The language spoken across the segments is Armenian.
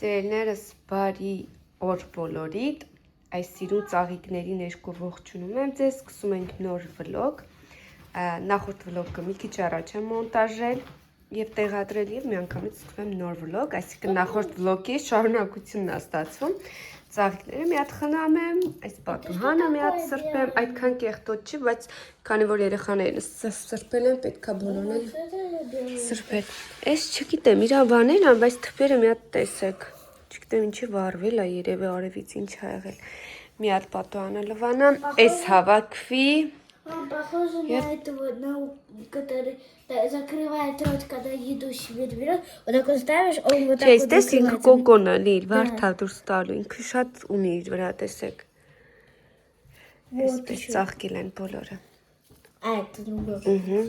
Սերներս բարի օր բոլորիդ, այս սիրուն ծաղիկների ներքո ողջունում եմ ձեզ, սկսում ենք նոր վլոգ, նախորդ վլոգը մի քիչ առաջ եմ մոնտաժել և տեղադրել և միանգամից սկսում եմ նոր վլոգ, այսինքն նախորդ վլոգի շարունակությունն է ստացվում, ծաղիկները մի հատ խնամեմ, այս պատուհանը մի հատ սրբեմ, այդքան կեղտոտ չի, բայց քանի որ երեխաները սրբել են, պետք է բոլորն էլ սրբել։ Այս չգիտեմ, իրա բաներն են, բայց թփերը մի հատ տեսեք։ Չգիտեմ ինչի վառվել է, երևի արևից ինչ ա եղել։ Մի հատ պատուհանը լվանամ, այս հավաքվի։ Похоже на этого, который закрывает рот, когда едущий берет. Вот так вот ставишь, он вот так вот закрывается. Ինքը կոկոնը լիլ, վարդա դուրս տալու, ինքը շատ ունի իր վրա, տեսեք։ Այսպես ծաղկել են բոլորը։ Это другое.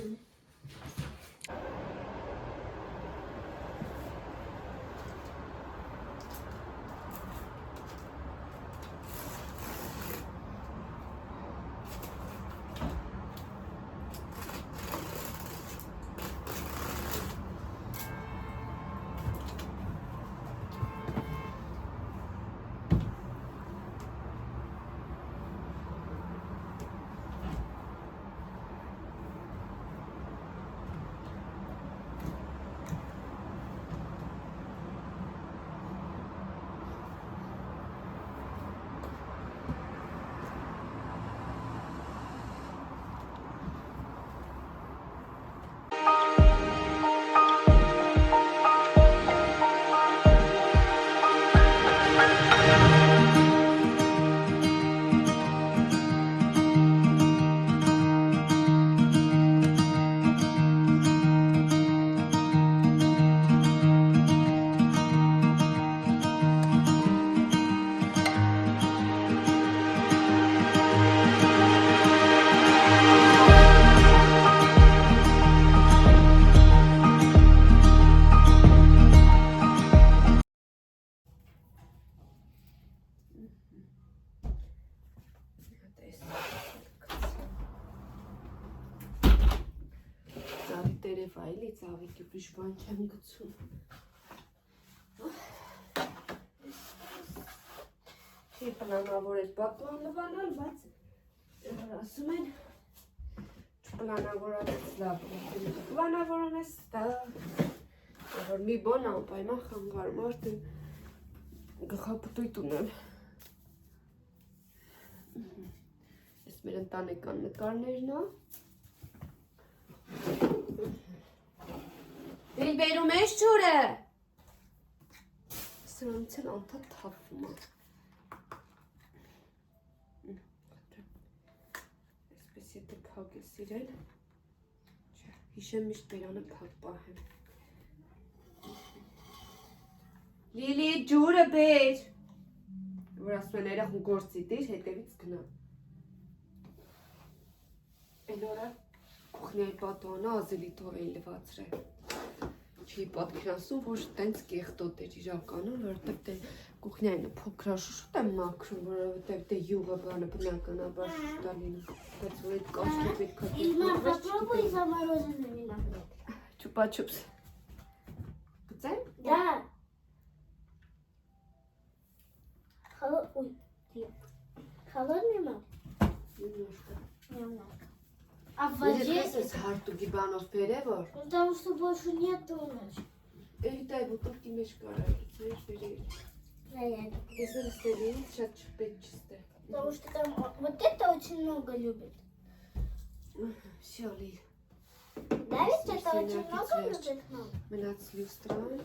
Այլի ծաղիկի բժբան չեմ գցում։ Չի պլանավորել պատուհան լվանալ, բայց ասում են չպլանավորած լավ է։ Պլանավորում ես դա, որ մի բան անպայման խանգարում, արդեն գլխապտույտ ունեմ։ Այս մեր ընտանեկան նկարներն է։ Էլ բերում ես ջուրը։ Սրանից էլ անդադ թափվում է։ Այսպես եթե փակ ես իրեն, հիշեմ միշտ բերանը փակ պահեմ։ Լիլի ջուրը բեր։ Որ ասում են երախուն գործի դիր, հետևից գնա։ Էլ օրա կուխնյայի պատուհանը ազելի թող էին լվացրել։ Չի պատկերացնում, որ տենց կեղտոտ էր իրականում, որովհետև դե կուխնյայինը փոքրաշուշուտ եմ մաքրում, որովհետև դե յուղը բանը բնականաբար շուտ է լինում, բայց որ այդ կաշկը պետք է Илма, попробуй замороженный виноград. Чупа-чупс։ Գծեմ։ Да. Ой, холодный мак? Немножко։ Немного. А в воде? Ես հարտուկի բանով բերևոր։ Потому что больше нет у нас. Էլի տայ բուտուկի մեջ կարա գցեր բերել։ Понятно. Ես էլ ստերին շատ չպետ չստե։ Потому что там вот это очень много любит. Всё, Լիլ։ Да, ведь это очень много любит мама? Մնաց լյուստրան։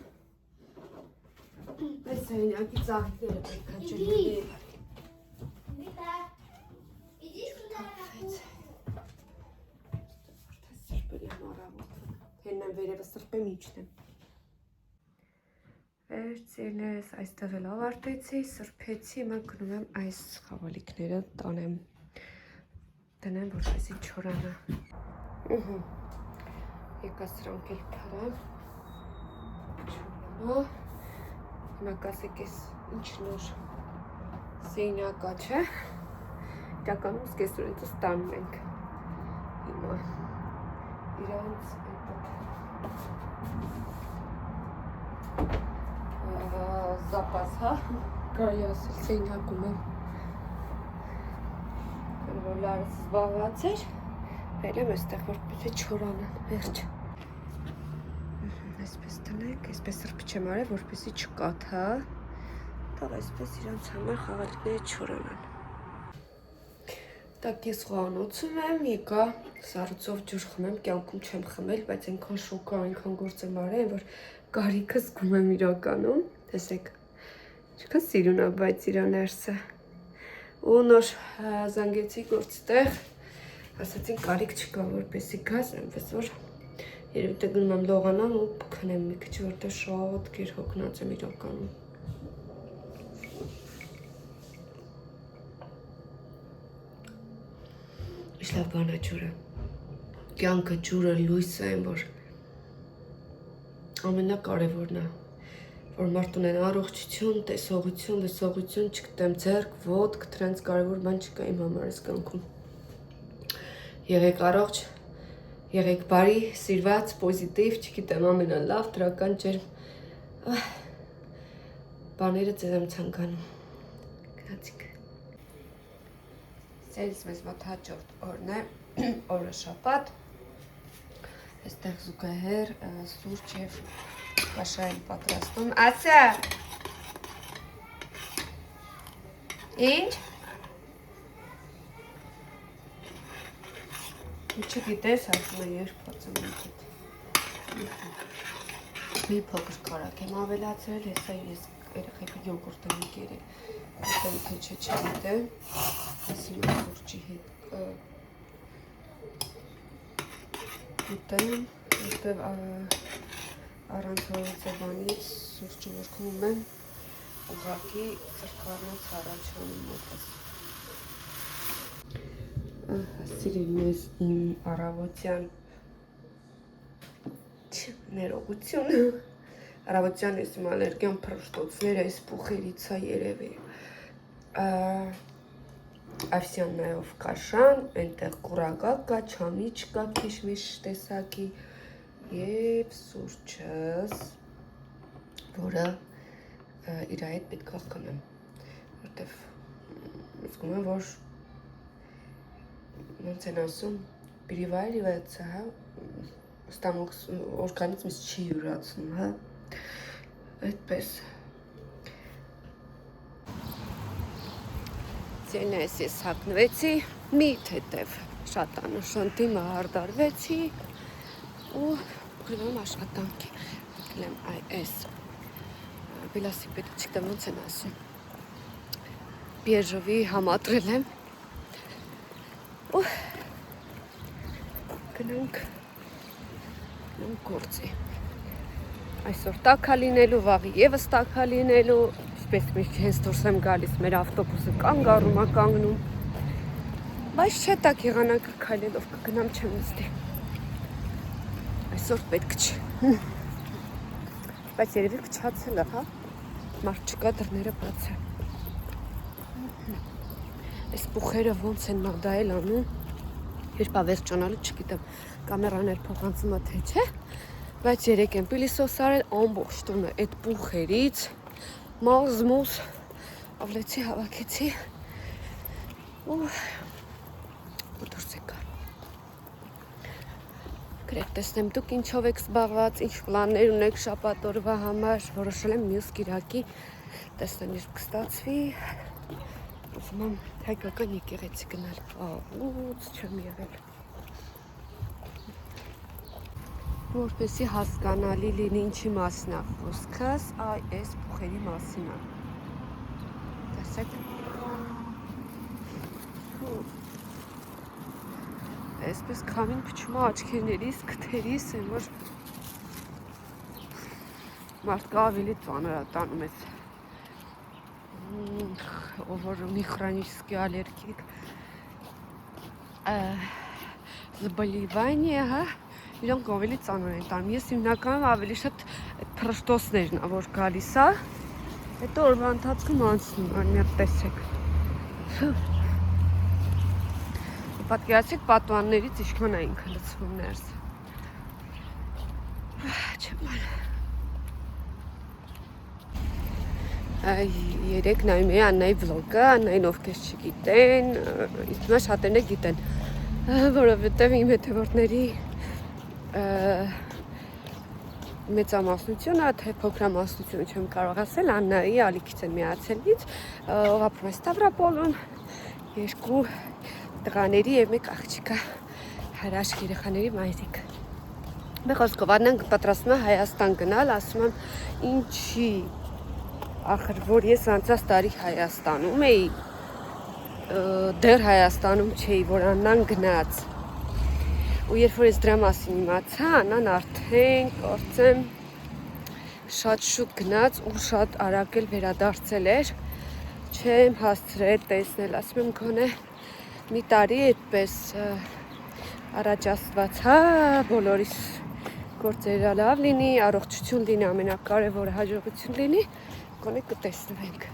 Այս սենյակի ծաղիկները պետք է Իդի։ ջնջել։ Вита, иди сюда. Սրբել եմ առավոտը, հեննեմ վերևը սրբեմ իջնեմ։ Վերցերներս այստեղ էլ ավարտեցի, սրբեցի, հիմա գնում եմ այս խավալիքները տանեմ, տնեմ, որպեսզի չորանա։ Եկա սրանք էլ փրեմ, չորանա, հիմա կասեք ես ինչ նոր սենյակա չէ, իրականում սկեսուրենցս տանում ենք, հիմա իրանց Զապաս, հա, կարի ասել սենյակում եմ, որ լարս զբաղված էր, վերեմ էստեղ, որպեսի չորանան, վերջ։ Այսպես տնենք, այսպես սրպիչ եմ արել, որպեսի չկաթ, հա, տաղ այսպես իրանց համար խաղալիքները չորանան։ Տակ ես խոհանոցում եմ, եկա սառուցով ջուր խմեմ, կյանքում չեմ խմել, բայց այնքան շոկա, այնքան գործ եմ արել, որ կարիքը զգում եմ իրականում, տեսեք, չկա սիրուն է, բայց իրա ներսը, ու նոր զանգեցի գործտեղ, ասացին կարիք չկա, որպեսի գազ, այնպես որ երևի թե գնում եմ լողանամ ու քնեմ մի քիչ, որտեղ շատ գեր հոգնած եմ իրականում։ Ինչ լավ բան է ջուրը, կյանքը ջուրը լույսը են, որ ամենակարևորն է, որ մարդ ունեն առողջություն, տեսողություն, չգտեմ ձեռք, ոտք, դրանց կարևոր բան չկա իմ համար այս կյանքում։ Եղեք առողջ, եղեք բարի, սիրված, պոզիտիվ, չգիտեմ, ամենալավ, դրական ջերմ բաները ձեզ եմ ցանկանում։ Գնացիք։ Սերից մեզ մոտ հաջորդ օրն է, օրը շաբաթ, այստեղ զուգահեռ սուրճ և կաշա եմ պատրաստում։ Ասա։ Ինչ։ Ինչը գիտես, ասում է երկված եմ ինքիդ։ Մի փոքր կարակ եմ ավելացրել, հեսա ես երեխեքը յոգուրտ եմ եկերել։ Ուսեմ թե չգիտեմ, ասիմ եմ սուրճի հետ ուտեմ, որտև առանց հորիցեբանից սուրճի որ խմում եմ, ուղղակի սրկառնոց առաջանում մոտս։ Սիրել մեզ իմ առավոտյան ներողություն, առավոտյան ես իմ ալերգյան պրոշտոցները այս պուխերից է երևի։ Овсянаով կաշան, այնտեղ կուրակա կա, չամիչ կա, քիշմիշ տեսակի և սուրճս, որը իր հետ պետք է խմեմ, որտև զգում եմ, որ ոնց են ասում, переваривается, հա, օրգանիզմից չի յուրացնում, հա, այդպես։ Ձենայս ես հակնվեցի, միտ հետև շատ անուշանտի մահարդարվեցի ու գրվում աշխատանքի, գլեմ այս վելասիպեդ չգտեմ ոնց են ասում, բիեժովի համատրել եմ ու գնանք գործի։ Այսօր տաք է լինելու, վաղի ևս տաք է լինելու, ինչպես միշտ հենց դուրս եմ գալիս, մեր ավտոբուսը կանգառում է կանգնում, բայց չէ տաք եղանակը քայլելով կգնամ չեմ նստի։ Այսօր պետք չի։ Բայց երևի կչացել է, հա, մարդ չկա, դռները բաց է։ Այս պուխերը ոնց են նադայել անում, երբ ավերջանալու չգիտեմ, կամերաներ փոխանցում է թե չէ, բայց երեք եմ պիլիսոս արել ամբողջ տունը այդ պուխերից, մազմուս, ավլեցի, հավաքեցի ու դուրս եկա։ Գրետ տեսնեմ դուք ինչով եք զբաղված, ինչ պլաններ ունեք շաբաթ օրվա համար, որոշել եմ մյուս կիրակի տեսնեմ երբ կստացվի, ուզում եմ հայկական եկեղեցի գնալ, աղուց չեմ եղել։ Որպեսի հասկանալի լինի ինչի մասին է խոսքս, այ այս պուխերի մասին է։ Տեսեք։ Այսպես քամին փչում է աչքերներիս, քթերիս, են որ մարդկա ավելի ծանր է տանում ես, ով որ ունի хронический аллергик заболевание, հա, իրանք ավելի ծանր են տանում, ես հիմնականում ավելի շատ պրոշտոսներն է, որ գալիս է, հետո օրվա ընթացքում անցնում, անմիատ տեսեք։ Պատկերացրեք պատուաններից ինչքան է ինքը լցվում ներս։ Չեմ ալ։ երեք նայում էի Աննայի վլոգը, Աննային ովքեր չգիտեն, իսկ հիմա շատերն գիտեն, որովհետև իմ հետևորդների մեծամասնությունը, թե փոքրամասնությունը չեմ կարող ասել, Աննայի ալիքից են միացել ինձ, ով ապրում է Ստավրոպոլում, 2 տղաների եւ 1 աղջիկա, հրաշք երեխաների մայրիկ։ Խոսքով Աննան պատրաստվում է Հայաստան գնալ, ասում եմ, ինչի, ախր որ ես անցած տարի Հայաստանում էի, դեռ Հայաստանում չէի, որ Աննան գնաց։ Ու երբ որ ես դրա մասին իմացա, Աննան արդեն կարծեմ շատ շուտ գնաց ու շատ արագ էլ վերադարձել էր, չեմ հասցրել տեսնել, ասում եմ գոնե մի տարի այդպես առաջ Աստված, բոլորիս գործերը լավ լինի, առողջություն լինի, ամենակարևորը հաջողություն լինի, գոնե կտեսնվենք։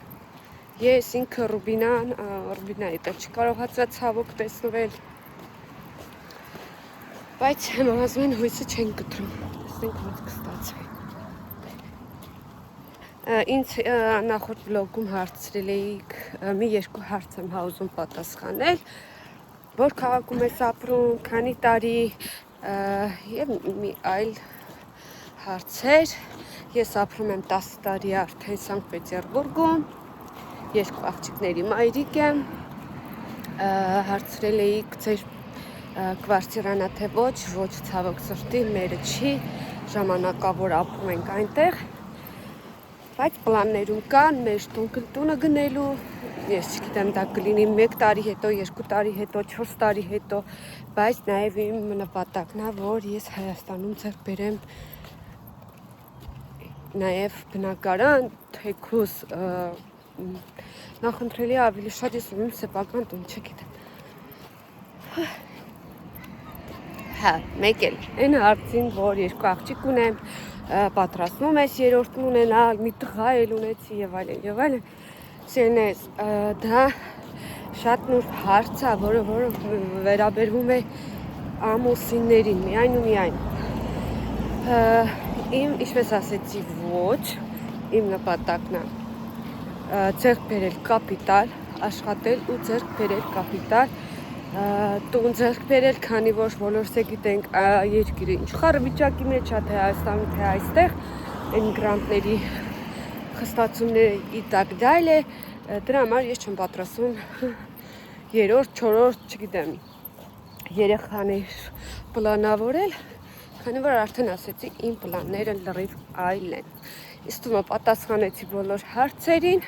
Ես ինքը Ռուբինայի տեղ չկարողացա ցավոք տեսնվել, բայց համոզման հույսը չեն կտրում, տեսնենք ոնց կստացվի։ Ինձ նախորդ վլոգում հարցրել էիք, մի 2 հարց եմ ուզում պատասխանել, որ քաղաքում ես ապրում, քանի տարի եւ մի այլ հարցեր։ Ես ապրում եմ 10 տարի արդեն Սանկտ Պետերբուրգում, 2 աղջիկների մայրիկ եմ, հարցրել էիք ձեր կվարտիրանա թե ոչ ցավոք սրտի, մերը չի, ժամանակավոր ապրում ենք այնտեղ, բայց պլաններում կան մեր տունը գնելու, ես չգիտեմ դա կլինի 1 տարի հետո, 2 տարի հետո, 4 տարի հետո, բայց նաև իմ նպատակն է, որ ես Հայաստանում ձեռք բերեմ նաև բնակարան, թեկուզ նախընտրելի ավելի շատ ես ուզում սեփական տուն, չգիտեմ։ Մեկ էլ այն հարցին, որ 2 աղջիկ ունեմ, պատրաստվում ես 3-րդն ունենալ, մի տղա էլ ունեցի եւ այլն, սենես, դա շատ նուրբ հարց է, որը վերաբերվում է ամուսիններին, միայն ու միայն։ Իմ, ինչպես ասեցի, ոչ, իմ նպատակն է ձեռք բերել կապիտալ, աշխատել ու ձեռք բերել կապիտալ, տուն ձեռք բերել, քանի որ բոլորս գիտենք երկիրը ինչ խառը վիճակի մեջ է, թե Հայաստանում, թե այստեղ, էմիգրանտների խստացումները ի տակ դայլ է, դրա համար ես չեմ պատրաստվում 3-րդ, 4-րդ, չգիտեմ, երեխաներ պլանավորել, քանի որ արդեն ասեցի, իմ պլանները լրիվ այլ են։ Իսկ դու պատասխանեցի բոլոր հարցերին,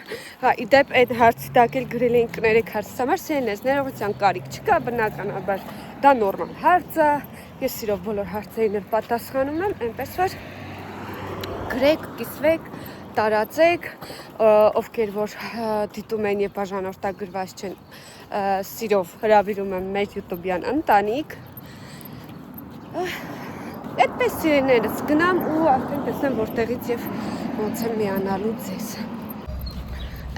իդեպ այդ հարցի տակ էլ գրել էին կներեք հարցից համար, սենես, ներողության կարիք չկա, բնականաբար դա նորմալ հարց է, ես սիրով բոլոր հարցերին էլ պատասխանում եմ, այնպես որ գրեք, կիսվեք, տարածեք, ովքեր որ դիտում են եւ բաժանորդագրված չեն, սիրով հրավիրում եմ մեր յութուբյան ընտանիք։ Այդպես սիրելիներս գնամ ու արդեն տեսնեմ որտեղից եւ ոնց եմ միանալու ձեզ։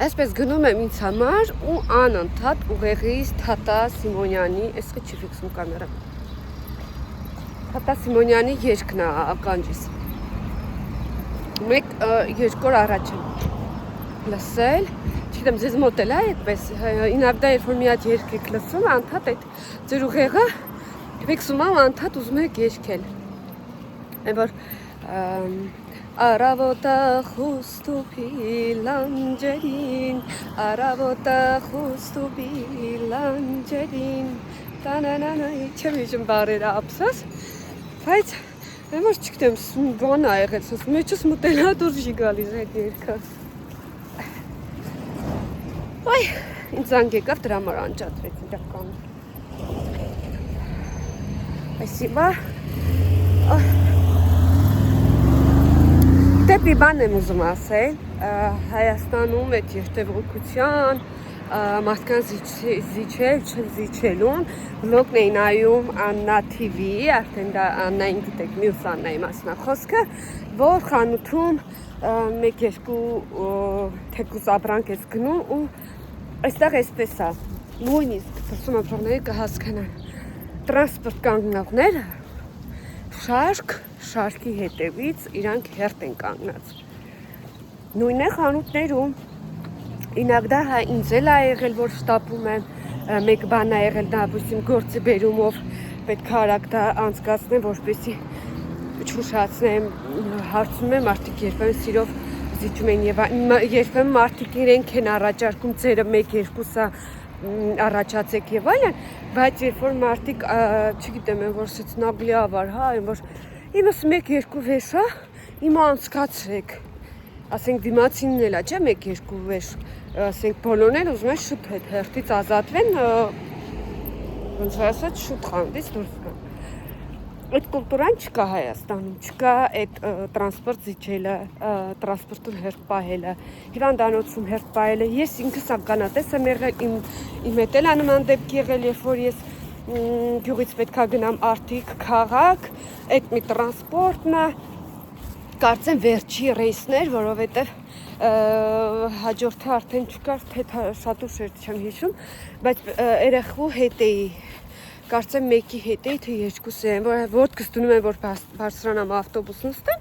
Այսպես գնում եմ ինձ համար ու անընդհատ ուղեղից Թաթա Սիմոնյանի, այսքա չի ֆիքսում կամերա։ Թաթա Սիմոնյանի երգն է ականջիս։ 1-2 օր առաջ եմ լսել, չգիտեմ ձեզ մոտ էլ է այդպես, ինավդա երբ որ մի հատ երգ եք լսում, անընդհատ այդ ձեր ուղեղը ֆիքսում է ու անընդհատ ուզում եք երգել։ Որ Արավոտը խուստուպի լանջերին, արավոտը խուստուպի լանջերին, տանանանա, չեմ իջում բարերը ապսոս, բայց որ չգիտեմ, բան ա եղել, սոս մեջս մտելա դուրս չի գալիս այդ երգը։ Ոյ, ինձ զանգ եկավ, դրա համար անջատրեց իրական։ Այսիվա, դեպի բան եմ ուզում ասել, Հայաստանում այդ երթևեկության, մարդկանց զիջել, չզիջելուն, վլոգն էի նայում Աննա TV, արդեն դա Աննային գիտեք, մյուս Աննայի մասն է խոսքը, որ խանութում 1-2 թեկուզ ապրանք ես գնում ու այստեղ այսպես է, նույնիսկ տեսում ապրանքները կհասկանան, տրանսպորտ կանգնողները շարքի հետևից իրանք հերթ են կանգնած։ Նույն է խանութներում, Ինագդա հա ինձ էլ ա եղել, որ շտապում եմ, մեկ բան ա եղել, դապուստիմ գործի բերումով պետք է արագ դա անցկացնեմ, որպեսզի չուշացնեմ, հարցնում եմ մարդիկ երբեմն սիրով զիջում են եւ երբեմն մարդիկ իրենք են առաջարկում ձերը 1-2-ը առաջացեք եւ այլն, բայց երբ որ մարդիկ չգիտեմ, որ սից նաբլի ավար, հա, որ իմս 1-2 վեշա, իմը անցկացրեք։ Ասենք դիմացինն էլա, չէ, 1-2 վեշ, ասենք բոլորն են ուզում են շուտ հետ հերթից ազատվեն, ոնց ասած շուտ խանդից դուրս գան։ Այդ կուլտուրան չկա Հայաստանում, չկա այդ տրանսպորտ զիջելը, տրանսպորտում հերթ պահելը, հիվանդանոցում հերթ պահելը։ Ես ինքս ականատես եմ եղել, իմ հետ էլ նման դեպք եղել, երբ որ ես գյուղից պետքա գնամ Արտիկ քաղաք, այդ մի տրանսպորտն է, կարծեմ վերջի ռեյսներ, որովհետև հաջորդը արդեն չկար, թե շատ ուշ չեմ հիշում, բայց երեխու հետ էի, կարծեմ մեկի հետ էի, թե երկուսը են, որ ոտքս դնում են, որ բարձրանամ ավտոբուս նստեմ,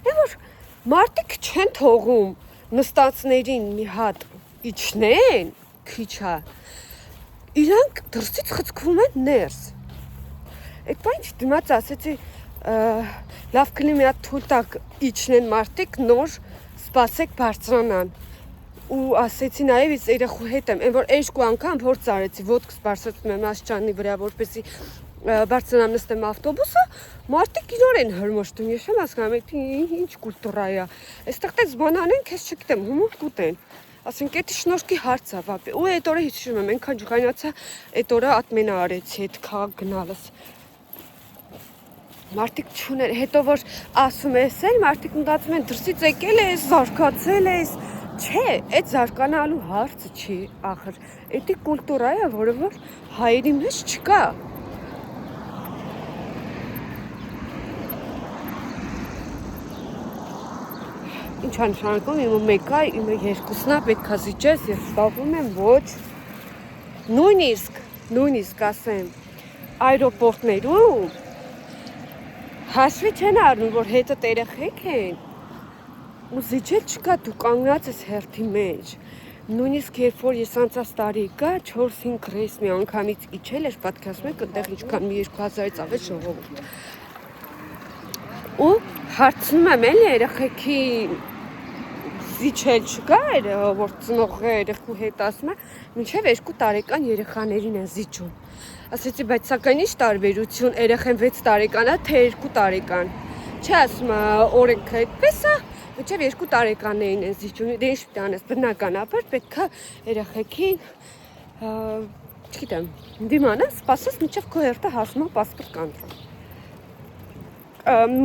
և որ մարդիկ չեն թողում նստածներին մի հատ իջնեն, քիչա, իրանք դրսից խցկվում են ներս։ Այդ բան չդիմաց ասեցի, լավ կլի մի հատ թույլ տակ իջնեն մարդիկ, նոր սպասեք բարձրանան։ Ու ասեցի նաև ես երեխու հետ եմ, որ 2 անգամ փորձ արեցի, ոտքս բարձրացնում եմ աստիճանի վրա, որպեսզի բարձրանամ նստեմ ավտոբուսը, մարդիկ իրար են հրմշտում, ես չեմ հասկանում, ինչ կուլտուրա է։ Այստեղ տես բան անեն, քեզ չգիտեմ, հումոր կուտեն։ Ասենք էդի շնորհքի հարց է, վապի։ Ու այդ օրը հիշում եմ, այնքան ջղայնացա, այդ օրը ատմենա արեցի այդ քաղաք գնալս։ Մարդիկ չուներ, հետո որ ասում ես էլ, մարդիկ մտածում են դրսից եկել ես, զարգացել ես, չէ, այդ զարգանալու հարցը չի, ախր, էդի կուլտուրա է, որը որ հայերի մեջ չկա։ Ինչ անշանակում, իմը մեկա, իմը երկուսնա պետք է զիջես, ես շտապում եմ, ոչ, նույնիսկ ասեմ, այրոպորտներում հաշվի չեն առնում, որ հետը երեխեք են, ու զիջել չկա, դու կանգնած ես հերթի մեջ, նույնիսկ երբ որ ես անցած տարի կա, 4-5 ռեյս մի անգամից իջել էր, պատկերացնում եք, այնտեղ ինչքան մի 2000-ից ավել ժողովուրդ։ Ու հարցնում եմ էլի երեխեքի զիջել չկա, որ ծնողը երեխու հետ ասում է, մինչև 2 տարեկան երեխաներին են զիջում։ Ասեցի, բայց սակայն ինչ տարբերություն, երեխան 6 տարեկան է, թե 2 տարեկան։ Չէ, ասում է, օրենքը այդպես է, մինչև 2 տարեկաններին են զիջում, դե ինչ պիտի անես, բնականաբար պետք է երեխեքին, չգիտեմ, դիմանաս, սպասես, մինչև քո հերթը հասնում է պասպորտ կանտրոլ։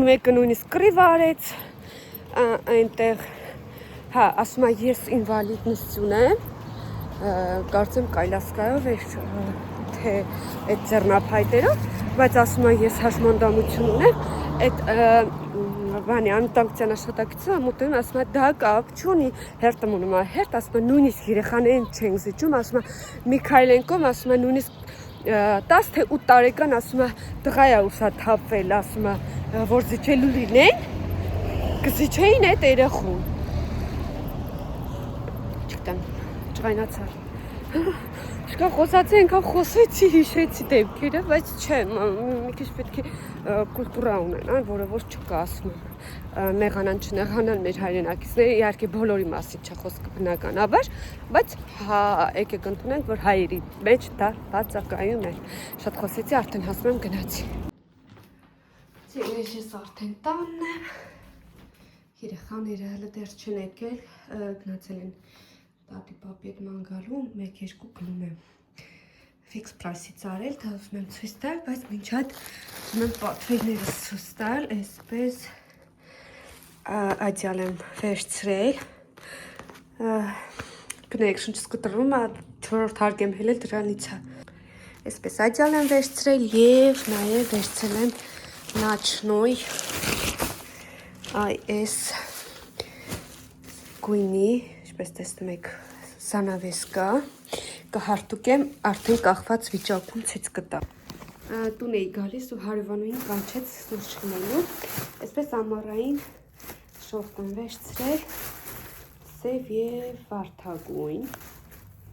Մեկը նույնիսկ կռիվ արեց, այնտեղ, հա, ասում է, ես ինվալիդնություն եմ, կարծեմ կայլասկայով էր, թե այդ ձեռնափայտերով, բայց ասում է, ես հաշմանդամություն ունեմ, այդ բանի անվտանգության աշխատակցությունը մոտենում, ասում է, դա կապ չունի, հերթը մնում է, հերթ, ասում է, նույնիսկ երեխաներին չեն զիջում, ասում է, Միքայլենկոն, ասում է, նույնիսկ 10 թե 8 տարեկան, ասում է, տղա է ուսաթափվել, ասում է, որ զիջելու լինեն, կզիջեին այդ երեխուն։ Չգիտեմ, ջղայնացար։ Շկա խոսացի, ենքան խոսեցի, հիշեցի դեպքերը, բայց չէ, մի քիչ պետք է կուլտուրա ունենան, որը ոչ չկա ասում եմ, նեղանան չնեղանան մեր հայրենակիցները, իհարկե բոլորի մասին չէ խոսքը բնականաբար, բայց եկեք ընդունենք, որ հայերի մեջ դա բացակայում է, շատ խոսեցի, արդեն հասնում եմ գնացի։ Ես արդեն տանն եմ, երեխաները հələ դեռ չեն եկել, գնացել են տատի պապի հետ ման գալու, 1-2 գնում եմ ֆիքս պրայսից արել, դա ուզում եմ ցույց տալ, բայց մինչ այդ ուզում եմ պատվերներս ցույց տալ, այսպես ադյալ եմ վերցրել, գնայեք շունչս կտրվում է, 4-րդ հարկ եմ հելել դրանից է, այսպես ադյալ եմ վերցրել և նաև վերցրել եմ նաչնոյ այս գույնի, ինչպես տեսնում եք, սանավեսկա, կհարտուկեմ արդեն կախված վիճակում ցույց կտա։ Տուն էի գալիս ու հարևանուհին կանչեց դուրս չգնալու, այսպես ամառային շորտ եմ վերցրել, սև եւ վարդագույն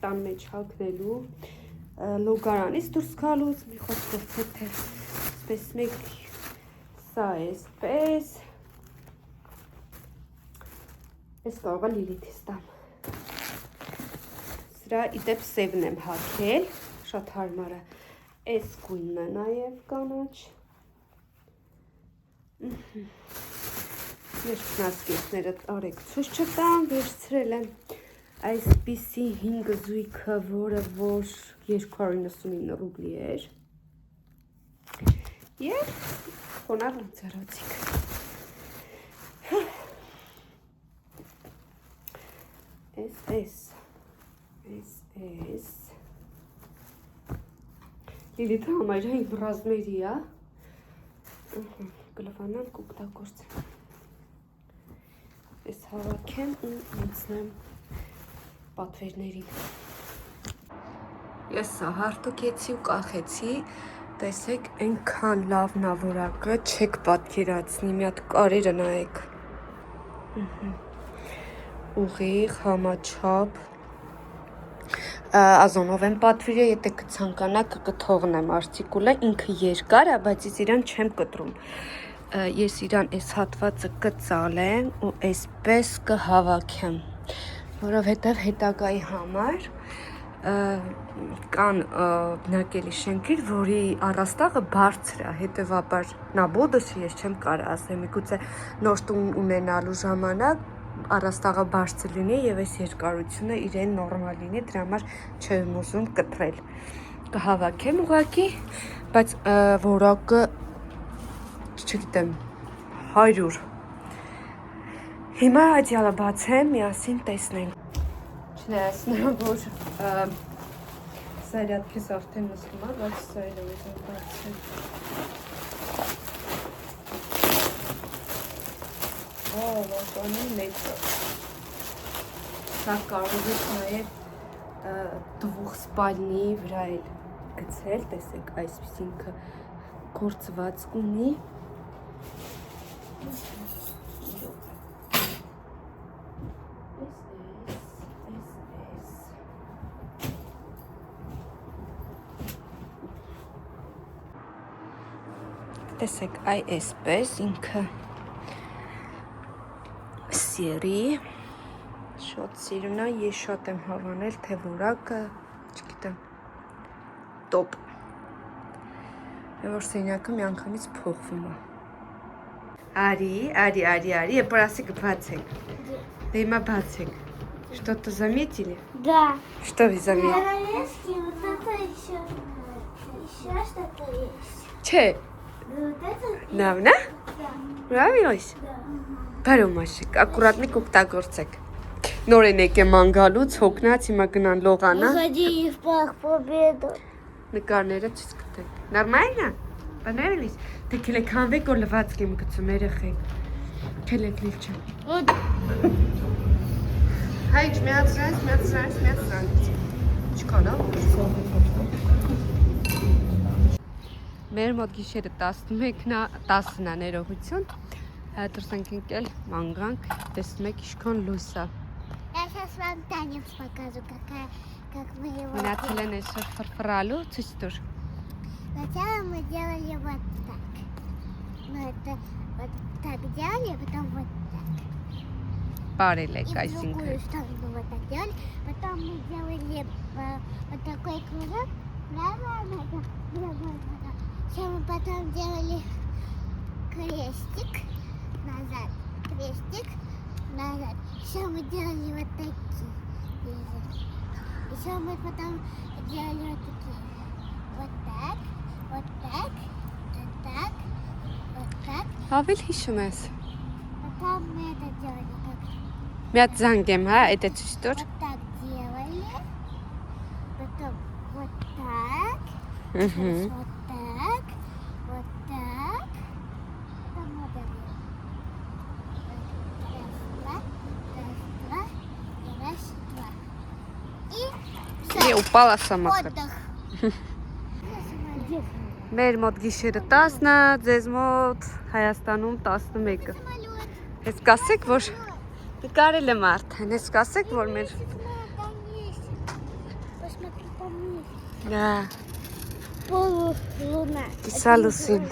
տան մեջ հագնելու լոգարանից դուրս գալուց մի խոսքով թե այսպես մեկ սա էսպես ես կարող եմ Լիլիթից տամ սրա իդեպ սևն եմ հագել շատ հարմար է այս գույնն է նաեւ կանաչ Ես նասկետները արեք ցույց չտամ, վերցրել եմ այսպիսի 5 զույգը, որը որ 299 ռուբլի էր։ Եվ խոնավ ընձեռոցիկ։ Էս։ Լիլիթը համարյա իմ ռազմերի է։ Գլվանան կուկտակորձ։ Ես հավաքեմ ու անցնեմ պատվերներին։ Ես սա հարթուկեցի ու կախեցի, տեսեք այնքան լավն է որակը, չեք պատկերացնի, մի հատ կարերը նայեք։ Ուղիղ, համաչափ, ազոնով եմ պատվիրել, եթե կցանկանաք կթողնեմ արտիկուլը, ինքը երկար է, բայց ես իրան չեմ կտրում։ Ես իրան այս հատվածը կծալեմ ու այսպես կհավաքեմ, որովհետև հետագայի համար կան բնակելի շենքեր, որի առաստաղը բարձր է, հետևաբար նաբոդսը ես չեմ կարող ասեմ, միգուցե նոր տուն ունենալու ժամանակ առաստաղը բարձր լինի եւ այս երկարությունը իրեն նորմալ լինի, դրա համար չեմ ուզում կտրել։ Կհավաքեմ ուղակի, բայց որակը չգիտեմ 100 Հիմա ադյալը բացեմ, միասին տեսնենք Չնայած նրան, որ սա իրատ քեզ արդեն նստում է, բայց սա էլ եմ բացեմ Լոկանի մեծ Սա կարող եք նաև դվուղ սպալնի վրա էլ գցել, տեսեք այսպես ինքը գործված ունի Տեսեք այ այսպես ինքը սերի շատ սիրուն է, ես շատ եմ հավանել, թե որակը, չգիտեմ, տոպ որ սենյակը մի անգամից փոխվում է Ари, պարասիկ բացեք Դե հիմա բացեք Что-то заметили? Да. Что вы заметили? Вот это еще что-то есть. Չէ Вот это? Լավն է? Да. Նравилось? Да. Բարոմաշիկ, ակուրատնիկ օգտագործեք Նոր են եկեմ անգալուց, հոգնած, հիմա գնան լողանա Выходи в парк Победу. Նկարները ցույց կտեք Նորմալնա? Понравились? Դե քելեք հանվեք, որ լվացք եմ գցում երեխեք Քելեք լիլչը Вот. Հայջ, միացրանց Չկան, Մեր մոտ գիշերը 10-ն է ներողություն Դուրս ենք ընկել մանգանք, տեսնում եք իշքան լույս է Я сейчас вам танец покажу, как мы его... Մնացել են այսօր ֆրֆրալու, ցույց տուր Сначала мы делали вот так. Ну это вот так делали, а потом вот так. Բարել И եք в այսինքն другую сторону вот так делали. Потом мы делали вот такой кружок. Правая нога, другая нога. Сейчас мы потом делали крестик назад, крестик назад. Еще мы делали вот такие. Еще мы потом делали вот такие. Вот так, вот так, вот так, вот так. Ավել հիշում ես Потом мы это делали как Մի հատ զանգ եմ, հա, էտե ցույց տուր вот так делали. Потом вот так. Ահա Вот так. Вот так. Потом вот это. Раз, два. И Դե все. ուպալա սամակը Отдых. Մեր մոտ գիշերը 10-ն է, ձեզ մոտ Հայաստանում 11-ը Самолет. Ես կասեք, որ Կարել եմ արդեն, ես կասեք, որ մեր... Там есть. Посмотри, там есть. Да, Полулуна. Իսալուսին,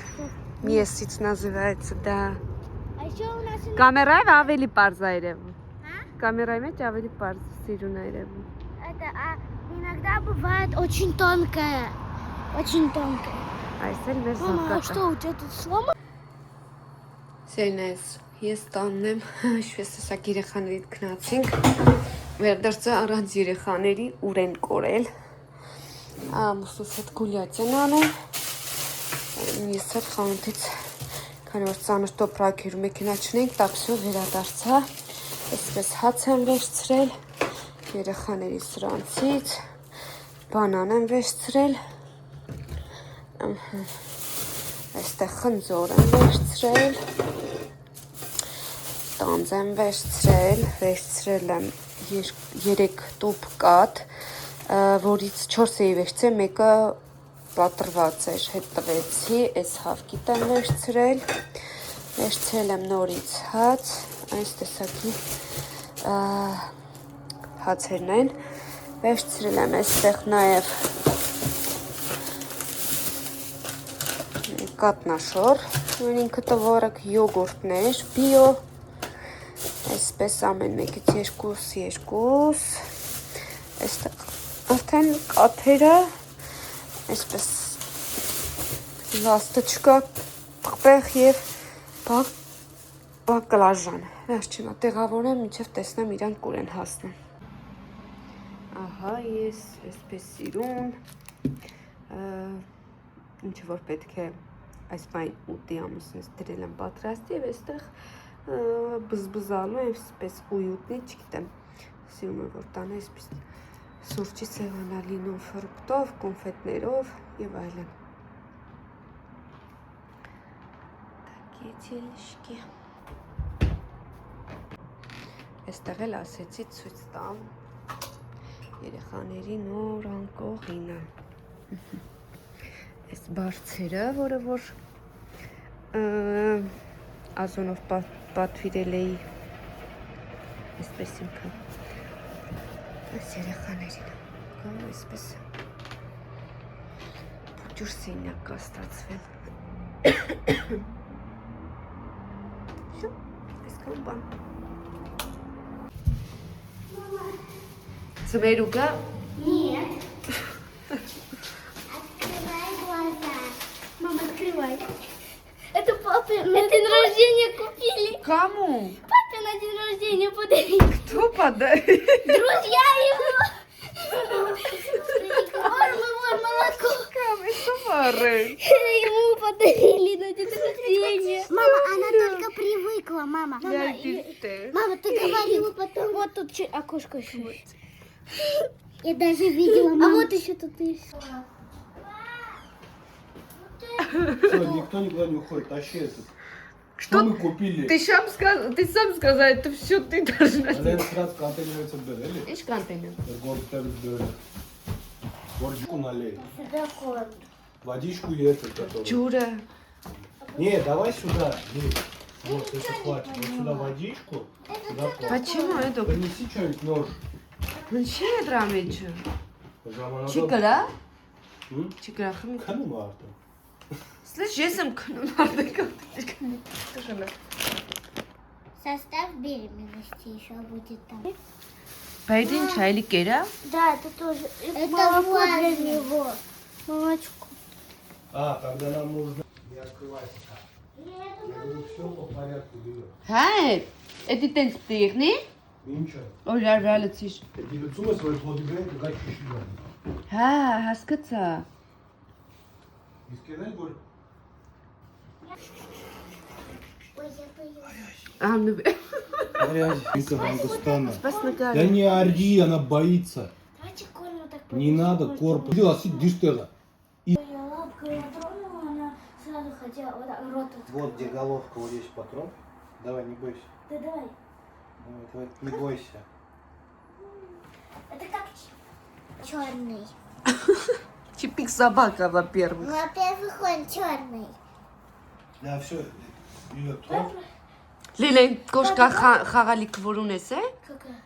Месяц называется, да. А еще у нас... Կամերայով ավելի պարզ է երևում։ А? Կամերայի մեջ ավելի պարզ սիրուն է երևում։ Это, иногда бывает очень тонкая. Очень тонкая. Այս էլ մեր Мама, а զանգակը։ что, у тебя тут сломано? Սերնես, ես տանն եմ, շվես տեսակ երեխաներիդ կնացինք, վերդարձը առանց երեխաների ուր են կորել, ամուսուս հետ գուլյաց են անում, ես հետ խանութից, քանի որ ծանր տոպրակերու մեքենա չնենք, տաքսիով վերադարձա, այսպես հաց եմ վերցրել, երեխաների սրանցից, բանան եմ վերցրել, այստեղ խնձոր եմ վերցրել, տանձ եմ վերցրել եմ 3 տուփ կաթ, որից 4 էի վերցրել, մեկը պատրված էր, հետ տվեցի, այս հավկիտ եմ վերցրել եմ նորից հաց, այս տեսակի հացերն են, վերցրել եմ այստեղ նաև կատնաշոր, ինքը տվորակ յոգուրտներ, բիո, այսպես ամեն մեկից 2, այստեղ արդեն կաթերը, այսպես լաստոչկա, պղպեղ և բակլաժան, վերջինա տեղավորեմ, մինչև տեսնեմ իրանք ուր են հասնում։ Ահա ես այսպես սիրուն, ինչը որ պետք է այս բայն ուտի ամուսնից դրել եմ պատրաստի և այստեղ բզբզալու եմ այսպես ույուտնի, չգիտեմ, սիրում եմ որ տանը այսպես սուրճի սեղանալինով, ֆրուկտով, կոնֆետներով և այլն։ Տակեցելիշկի։ Այստեղ էլ ասեցի ցույց տամ երեխաների նոր անկողինը։ Այս բարձերը, որը որ Ազոնով պատվիրել էի, այսպես ինքը, այս երեխաներին, կամ այսպես փոճուր սենյակ կաստացվել։ Շո, այսքան բան։ Ձմերուկը Нет. Открывай глаза. Мама, открывай. Это папе на день рождения купили. Кому? Папе на день рождения подарили. Кто подарил? Друзья его. Вор, молоко. Ему подарили на день рождения. Мама, она только привыкла, мама. Мама, ты говорила потом. Вот тут окошко еще. Я даже видела, мама. А вот еще тут есть. Все, никто никуда не уходит, тащи этот. Что мы купили? Ты сам сказал, это все ты должна Она сделать. сразу контейнер дали. Ишь контейнер. Водичку налей. Дракон. Водичку и этот, который. Чура. Не, давай сюда. Лей. Вот, это хватит. Вот сюда водичку. Сюда кофе. Почему это? Принеси что-нибудь, нож. Ну че я драмечу? Пожалуй, Чикара? М? Чикара хмик. Кану Марта. Слышь, я сам кнумардыка. Состав беременности еще будет там. Пойдем чайли кера? Да, это тоже. Это молоко для него. Молочко. А, тогда нам нужно... Не открывайся. Я говорю, все по порядку берем. Хай, это тенс птихни? Ничего. Ой, я ралициш. Эти лицо свои подбирают, как чищу. Ха, хаскаца. Не скидай, говорю. Ой, я боюсь. А, ну... Грязь. Ангустана. Спас на Да гаре. не ори, она боится. Давайте корм вот так. Не надо корпус. Иди, лоси, дыштела. Я лапкой тронула, она сразу хотела вот так рот открыть. Вот где головка, вот здесь патрон. Давай, не бойся. Да давай. Давай, не бойся. Это как черный. Чипик собака, во-первых. Во-первых, он черный. Да, все. Ее троп. Լիլեն, կոշկա խաղալիք որ ունես է։ Какая?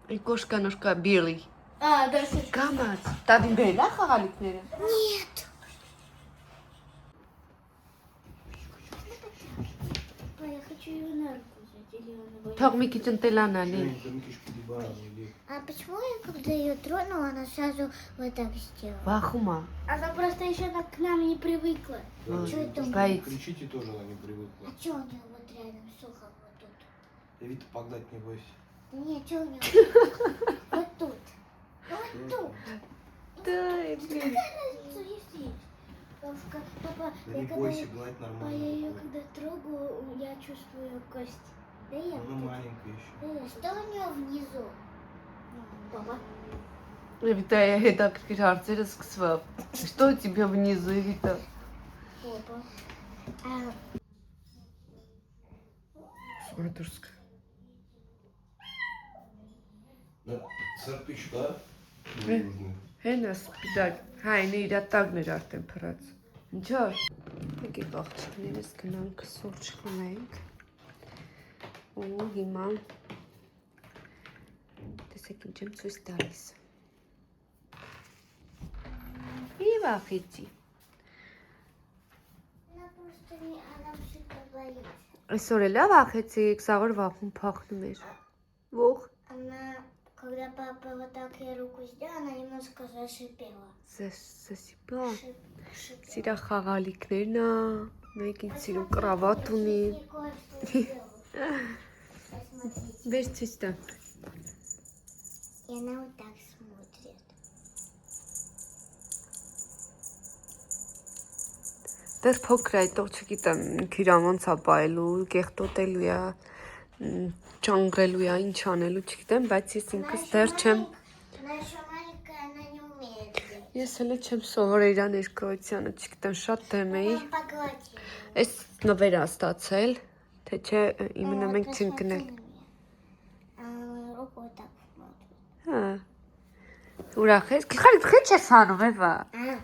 Այն կոշկա նոշկա բիլի։ А, да, слушай. Կամած, տավին բերել է խաղալիքները։ Нет. Я хочу ее на руку взять, или она будет... Թող մի քիչ ընտելանա լի։ Там кишки дебаные, или... А почему я, когда ее тронула, она сразу вот так сделала? Վախումա։ Она просто еще к нам не привыкла. Да, Чё это? Բայց Кричите тоже, она не привыкла. А что у нее вот рядом сухо вот тут? Давид, погнать не бойся. Нет, что у нее? Вот тут. Вот тут. դայ։ Какая разница, если есть? Папа, Да не бойся, гладь нормально. я ее будет. когда трогаю, я чувствую кость. Да я. Она маленькая еще. Что у нее внизу? Папа. Էվիտա է հետաքրքիր հարցերը սկսվավ։ Что у тебя внизу, Էվիտա։ Папа. Սուրդուրսկ։ Да, сарпичка. Հենա սպիտակ, հայնը իր տագն էր արդեն փռած։ Ինչո՞։ Եկեք աղջիկներս գնանք սուրճ խմենք։ Ու հիմա տեսեք ինչ եմ ցույց տալիս։ И վախեցի։ Она просто не, она всегда боится. Այսօր էլ վախեցի, սաղոր վախում փախնում էր։ Ող Она, когда папа вот так ей руку сделал, она немножко зашипела. Սասիպա։ Шипела. Սիրա խաղալիքներն է, մեկին սիրում կրավատ ունի։ Я кое-что сделала. Посмотрите. Վեր ցույց տա։ И она вот так смотрит. Դեռ փոքր է, այդտեղ չգիտեմ, քիրամ ոնց է բայելու, կեղտոտելու է, ճանգրելու է, ինչ անելու, չգիտեմ, բայց ես ինքս դեռ չեմ։ Она еще маленькая, она не умеет. делать. Ես հələ չեմ սովորել իր ներկայությանը, չգիտեմ, շատ դեմ էի։ Мама, погладь её. Այս նվեր է ստացել, թե չէ իմենը Вот մենք չենք посмотри գնել։ на меня. А она руку вот так смотрит. Հա։ Ուրախ ես։ Գլխարի քիչ ես անում, Էվա։ А,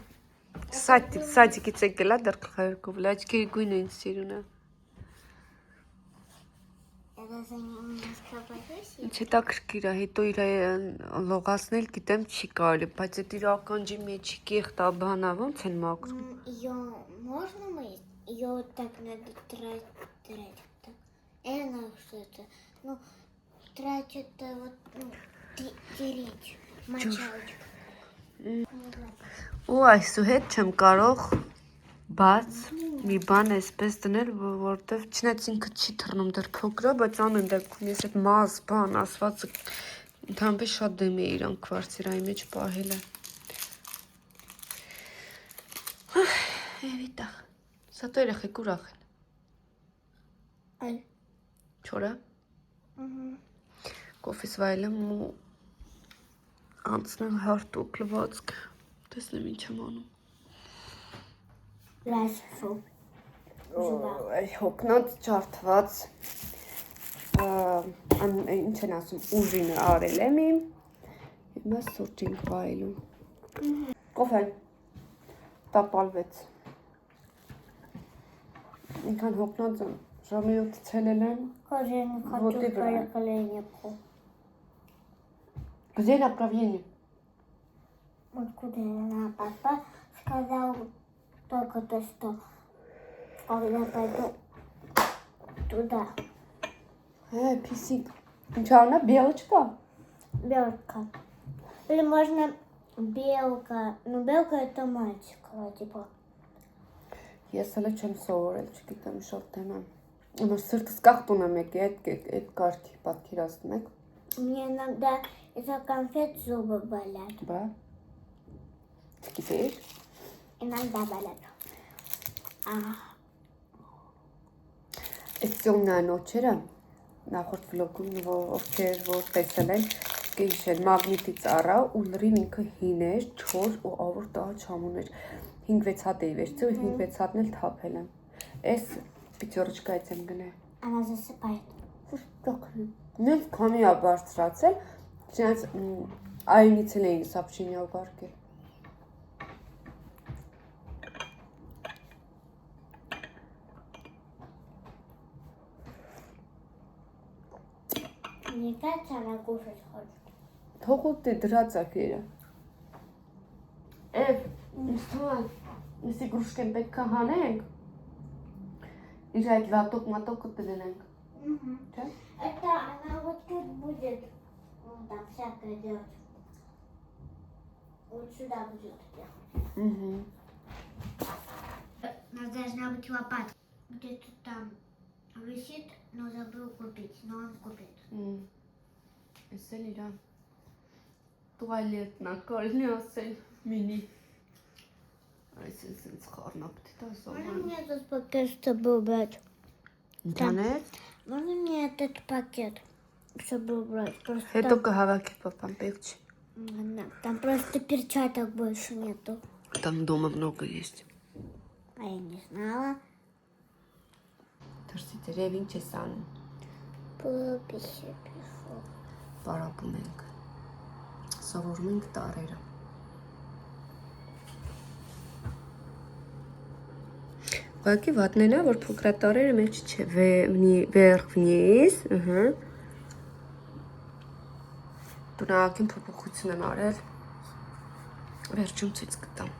Սադիկից եկել է դեռ գլխարկով, լաչքերի գույնը ինձ սիրուն է։ я даже немножко боюсь. Ինչ հետաքրքիր է, հետո իր լողացնել գիտեմ չի կարելի, բայց այդ իր ականջի մեջի կեղտա բանա ոնց են մաքրում։ Ее можно мыть? Ее вот так надо трать. Так. И она что-то, ну, трать это вот, ну, тереть. Мочалочка. Ու այսուհետ չեմ կարող բաց մի բան էսպես դնել, որովհետև չնայած ինքը չի թռնում դեռ փոքր է, բայց ամեն դեպքում ես այդ մազ բան ասվածը ընդհանրապես շատ դեմ է իրան քվարցիրայի մեջ պահելը։ Էվիտա։ Սա դու երեխեք ուրախ են։ Ай. Չորա։ Угу. Կոֆես վայելեմ ու անցնեմ հարտուկ լվացք։ Տեսնեմ ինչ եմ անում։ Լասфу. Այ հոգնած ջարդված ինչ են ասում ուժինը արել եմ իմ հիմա սուրճ ենք վայելում կոֆե տապալվեց ինքան հոգնած եմ ժամի 8 ցելել եմ Скажи, я не хочу Вот и правильно. колоколеннику. где направление Вот куда она, папа сказал только то, что когда пойду туда. Писик ինչ անա белочка Белка. Или можно белка. Ну, белка это мальчик, вроде бы. ես հələ չեմ սովորել չգիտեմ շատ դեմ եմ Նոր սրտս կախտուն եմ եկի այդ կարգի պատկերացնում եք Мне иногда из-за конфет зубы болят. բա չգիտեր Иногда болят. Այս ծոննանոչերը նախորդ վլոգում ովքեր որ տեսել են կհիշեն մագնիտի ծառա ու լրիվ ինքը հին էր, չոր ու ավոր տաղ չամուն էր 5-6 հատ էի վերցրել ու 5-6 հատն էլ թափել եմ Այս պիչորոջկայից եմ գնել Она засыпает. Նենց քանի է բարձրացել չնայած այինից էլ էին սապշինյա ուղարկել Мне кажется, она кушать хочет. Թողոտ է դրած ակերը։ Էվ, ինձ թվում է, ես իգրուշկեն պետք է հանենք։ Իր այդ լատոկ մատոկը դնենք։ Չէ՞։ Это она вот тут будет. Вон там всякое делать. Вот сюда будет ехать. У нас должна быть лопатка. Где-то там висит, но забыл купить. Но он купит. Էս էլ իրան туалетна, կարելի ասել մինի։ Այսինքն խառնապ դիտա Можно սովան։ мне этот пакет, чтобы убрать? Ինտերնետ։ Можно мне этот пакет, чтобы убрать? Просто Հետո կհավաքի պապան պեղջ։ там просто перчаток больше нету. Там дома много есть։ А я не знала. Դրսից երև ինչ ես անում։ Подписи пишу. Պարապում ենք։ Սովորում ենք տարերը։ Ուղղակի վատնենա, որ փոքրատարերը մեջ չէ, վերխ վնիես, Տունակին փոփոխություն եմ արել, վերջում ցույց կտամ։